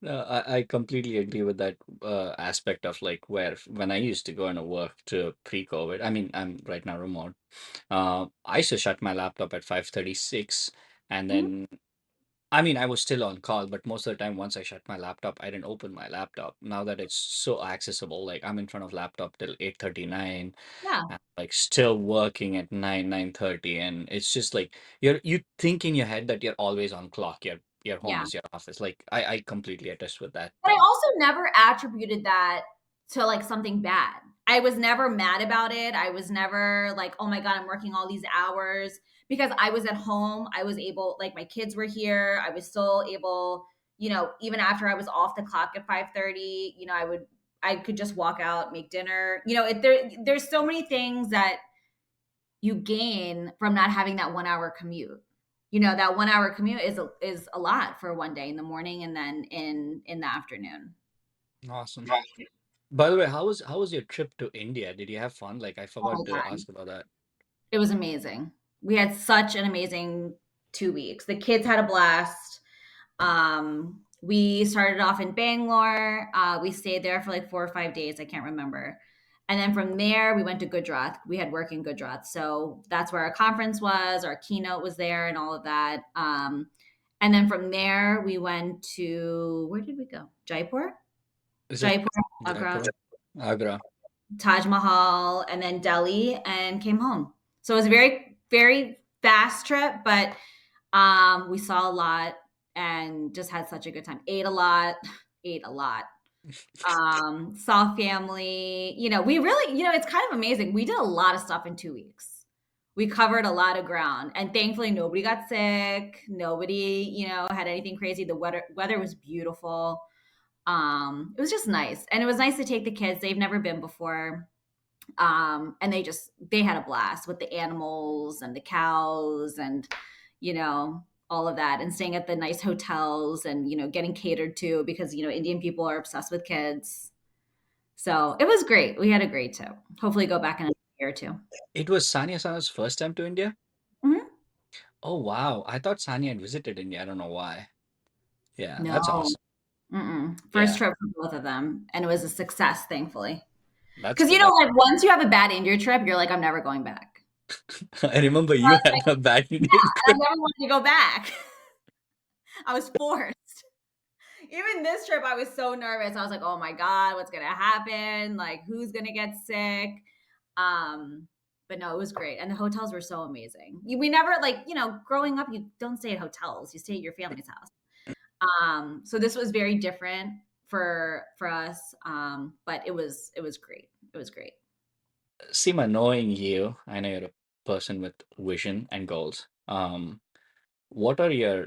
I completely agree with that aspect of like where when I used to go and work to pre-COVID. I mean, I'm right now remote. I used to shut my laptop at 5:36, and Mhm. then I mean I was still on call, but most of the time once I shut my laptop, I didn't open my laptop. Now that it's so accessible, like I'm in front of laptop till 8:39, Yeah, and like still working at 9:30, and it's just like you think in your head that you're always on clock. Your home yeah. is your office. Like I completely attest with that. But I also never attributed that to, like, something bad. I was never mad about it. I was never like, "Oh my god, I'm working all these hours," because I was at home. I was able like, my kids were here. I was still able, even after I was off the clock at 5:30, I could just walk out, make dinner. There's so many things that you gain from not having that 1 hour commute. That 1 hour commute is a lot for one day in the morning and then in the afternoon. Awesome. By the way, how was your trip to India? Did you have fun? Like I Oh forgot my to god, ask about that. it was amazing. We had such an amazing 2 weeks. The kids had a blast. We started off in Bangalore. We stayed there for like 4 or 5 days. I can't remember. And then from there, we went to Gujarat. We had work in Gujarat. So that's where our conference was. Our keynote was there and all of that. And then from there, we went to, where did we go? Jaipur? Is it Jaipur, Agra, Jaipur? Agra. Taj Mahal, and then Delhi, and came home. So it was a very, very fast trip, but we saw a lot and just had such a good time. Ate a lot, ate a lot. Saw family. We really, it's kind of amazing. We did a lot of stuff in 2 weeks. We covered a lot of ground, and thankfully, nobody got sick. Nobody, had anything crazy. The weather was beautiful. It was just nice, and it was nice to take the kids. They've never been before, and they had a blast with the animals and the cows and all of that, and staying at the nice hotels and getting catered to because Indian people are obsessed with kids. So it was great. We had a great trip. Hopefully go back in a year or two. It was Sanya Sana's first time to India? Mhm. Oh wow. I thought Sanya had visited India. I don't know why. Yeah, that's No. awesome. Mm-mm. First Yeah, trip for both of them, and it was a success, thankfully. that's Because good. like once you have a bad India trip, you're like, I'm never going back. I remember I you was had like, a bad yeah, Indian I trip. never wanted to go back. I was forced. Even this trip, I was so nervous. I was like, "Oh my god, what's gonna happen? Like, who's gonna get sick?" Um, but no, it was great, and the hotels were so amazing. We never like, growing up, you don't stay at hotels; you stay at your family's house. So this was very different for us, but it was great. It was great. Seema, knowing you, I know you're a person with vision and goals. What are your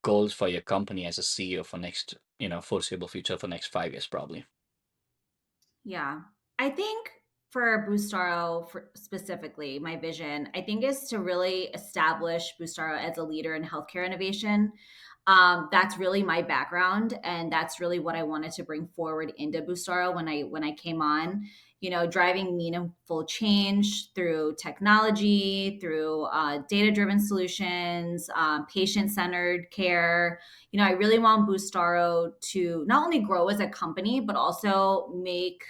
goals for your company as a CEO for next, foreseeable future for next 5 years, probably? Yeah. I think for Boostaro for specifically, my vision, I think is to really establish Boostaro as a leader in healthcare innovation. That's really my background, and that's really what I wanted to bring forward into Boostaro when I came on. Driving meaningful change through technology, through data-driven solutions, patient-centered care. I really want Boostaro to not only grow as a company, but also make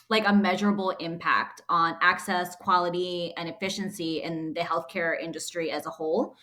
like a measurable impact on access, quality, and efficiency in the healthcare industry as a whole.